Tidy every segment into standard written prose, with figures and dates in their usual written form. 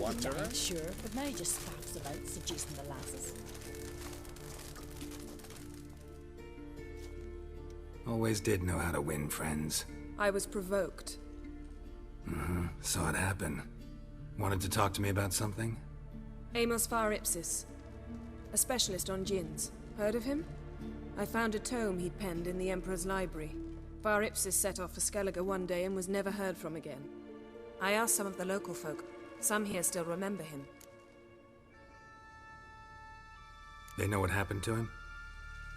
Wanderer? Sure, but now he just faffs about seducing the lasses. Always did know how to win friends. I was provoked. Saw it happen. Wanted to talk to me about something? Amos Far Ipsis, a specialist on djinns. Heard of him? I found a tome he'd penned in the Emperor's library. Far Ipsis set off for Skellige one day and was never heard from again. I asked some of the local folk. Some here still remember him. They know what happened to him?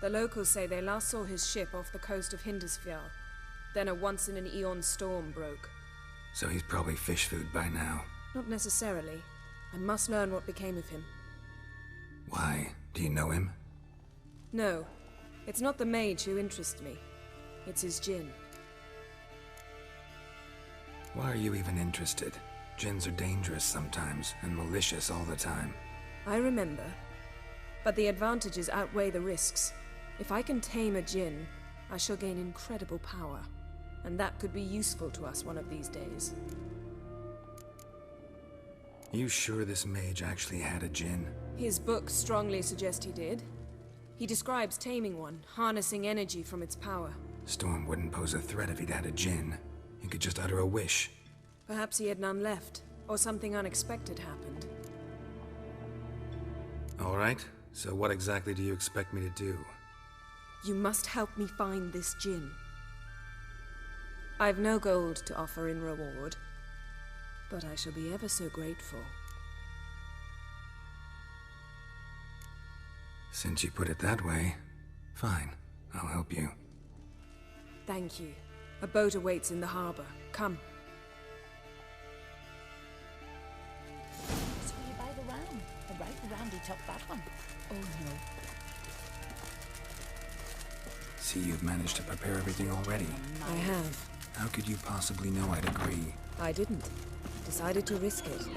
The locals say they last saw his ship off the coast of Hindisfjall. Then a once-in-an-eon storm broke. So he's probably fish food by now. Not necessarily. I must learn what became of him. Why? Do you know him? No. It's not the mage who interests me. It's his djinn. Why are you even interested? Djinns are dangerous sometimes, and malicious all the time. I remember. But the advantages outweigh the risks. If I can tame a djinn, I shall gain incredible power. And that could be useful to us one of these days. You sure this mage actually had a djinn? His books strongly suggest he did. He describes taming one, harnessing energy from its power. Storm wouldn't pose a threat if he'd had a djinn. He could just utter a wish. Perhaps he had none left, or something unexpected happened. All right, so what exactly do you expect me to do? You must help me find this djinn. I've no gold to offer in reward, but I shall be ever so grateful. Since you put it that way, fine. I'll help you. Thank you. A boat awaits in the harbor. Come. So you buy the ram. The right Randy took that one. Oh no. See, you've managed to prepare everything already. I have. How could you possibly know I'd agree? I didn't. Decided to risk it.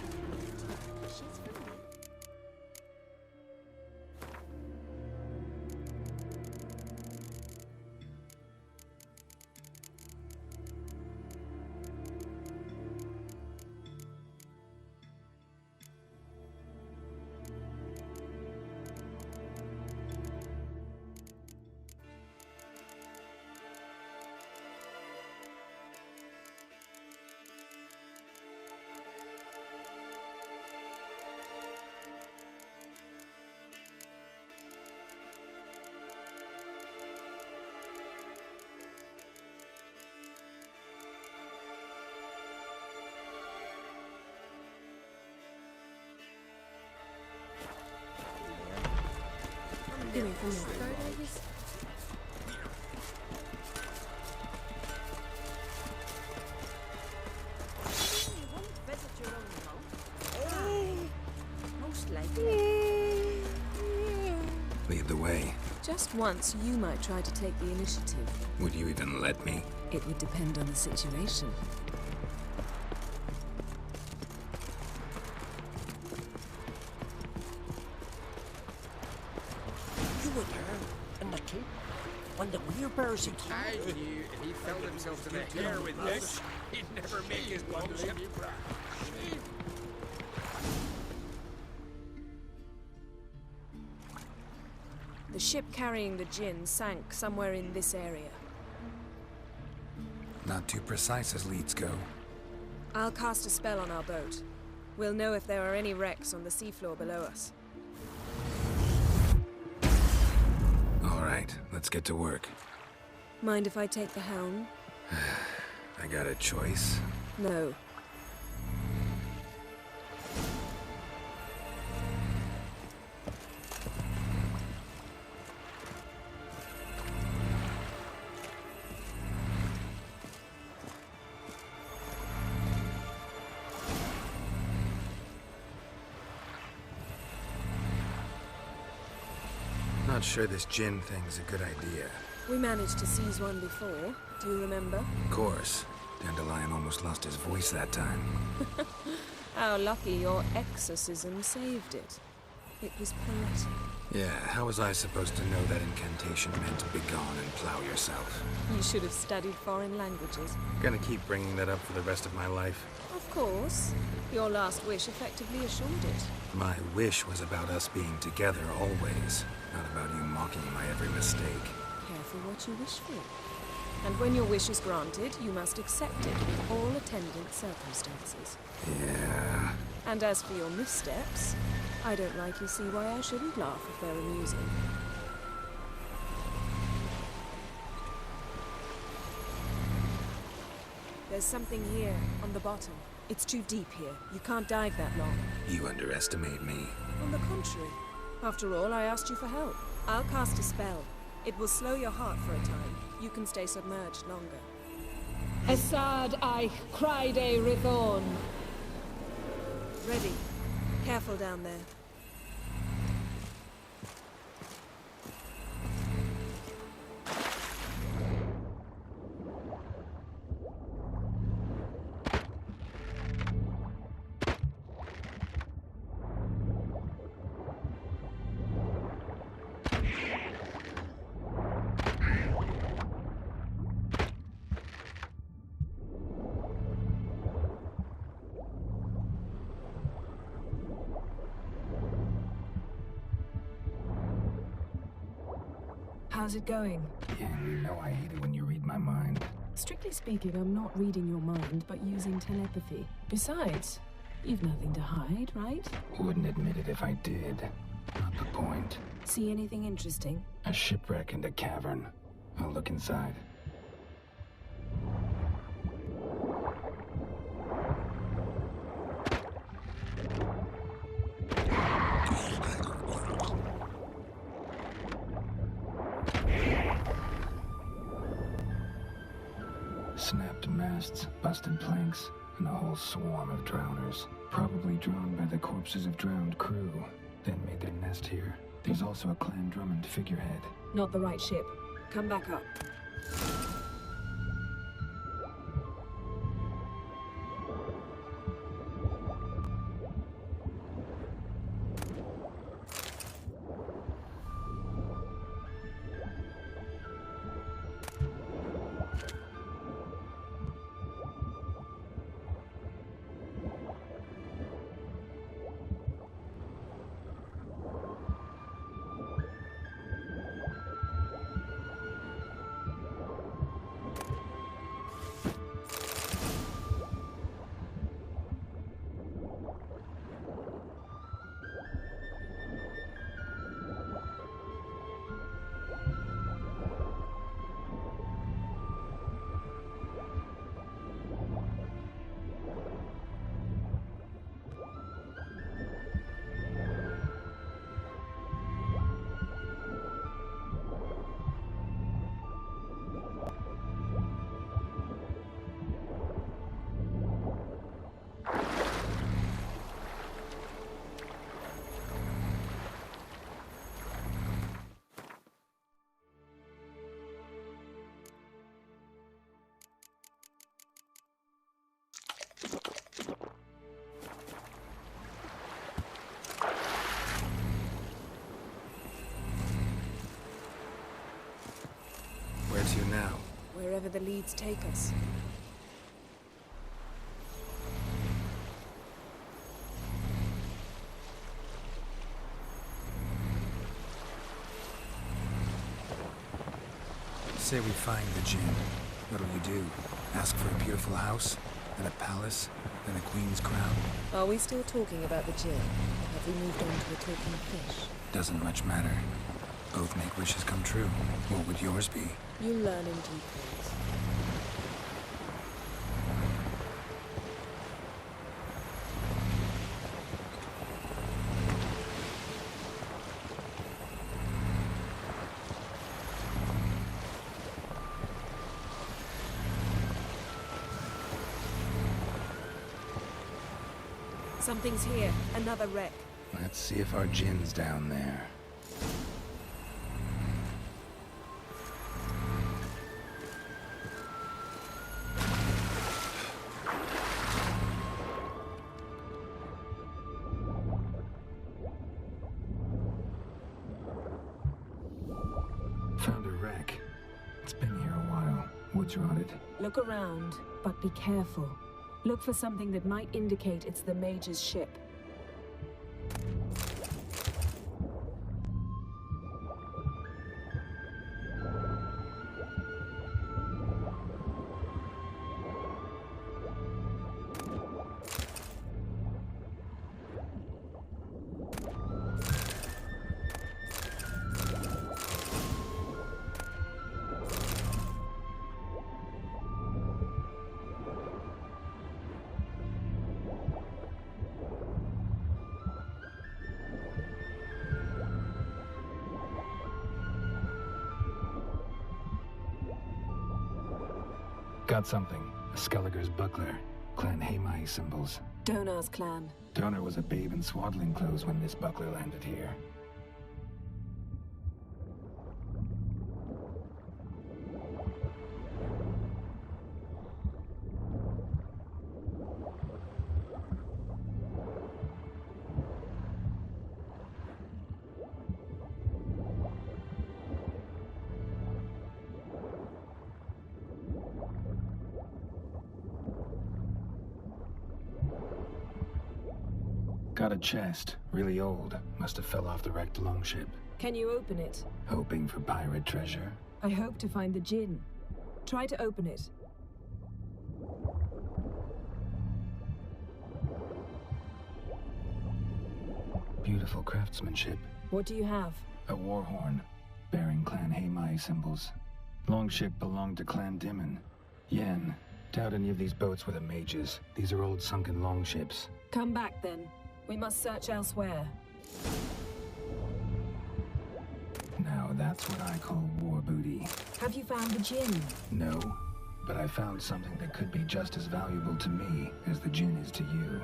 Give me from your third, I guess. Most likely. Lead the way. Just once, you might try to take the initiative. Would you even let me? It would depend on the situation. You were there, in the keep, when the wheelbarrows had came. I knew if he filled himself to the hair with this, he'd never make his lordship. The ship carrying the djinn sank somewhere in this area. Not too precise as leads go. I'll cast a spell on our boat. We'll know if there are any wrecks on the seafloor below us. All right, let's get to work. Mind if I take the helm? I got a choice. No. Not sure this djinn thing's a good idea. We managed to seize one before. Do you remember? Of course. Dandelion almost lost his voice that time. How lucky your exorcism saved it. It was poetic. Yeah, how was I supposed to know that incantation meant begone and plow yourself? You should have studied foreign languages. Gonna keep bringing that up for the rest of my life. Of course. Your last wish effectively assured it. My wish was about us being together always, not about you mocking my every mistake. Careful what you wish for. And when your wish is granted, you must accept it with all attendant circumstances. Yeah. And as for your missteps, I don't likely see why I shouldn't laugh if they're amusing. There's something here, on the bottom. It's too deep here. You can't dive that long. You underestimate me. On the contrary. After all, I asked you for help. I'll cast a spell. It will slow your heart for a time. You can stay submerged longer. Esad I Cryde Rithorn. Ready. Careful down there. How's it going? Yeah, you know I hate it when you read my mind. Strictly speaking, I'm not reading your mind, but using telepathy. Besides, you've nothing to hide, right? Wouldn't admit it if I did. Not the point. See anything interesting? A shipwreck and a cavern. I'll look inside. Snapped masts, busted planks, and a whole swarm of drowners. Probably drawn by the corpses of drowned crew, then made their nest here. There's also a Clan Drummond figurehead. Not the right ship. Come back up. Where to now? Wherever the leads take us. Say we find the Jinn. What'll you do? Ask for a beautiful house? Then a palace? Then a queen's crown? Are we still talking about the Jinn? Or have we moved on to a talking fish? Doesn't much matter. Both make wishes come true. What would yours be? You learn in due course. Something's here. Another wreck. Let's see if our Jinn's down there. Found a wreck. It's been here a while. What's on it? Look around, but be careful. Look for something that might indicate it's the Mage's ship. Got something. A Skellige's buckler. Clan Hamai symbols. Donar's clan. Donar was a babe in swaddling clothes when this buckler landed here. Got a chest. Really old. Must have fell off the wrecked longship. Can you open it? Hoping for pirate treasure. I hope to find the Jinn. Try to open it. Beautiful craftsmanship. What do you have? A war horn, bearing Clan Hamai symbols. Longship belonged to Clan Dimon. Yen. Doubt any of these boats were the mages. These are old sunken longships. Come back then. We must search elsewhere. Now that's what I call war booty. Have you found the Jinn? No, but I found something that could be just as valuable to me as the Jinn is to you.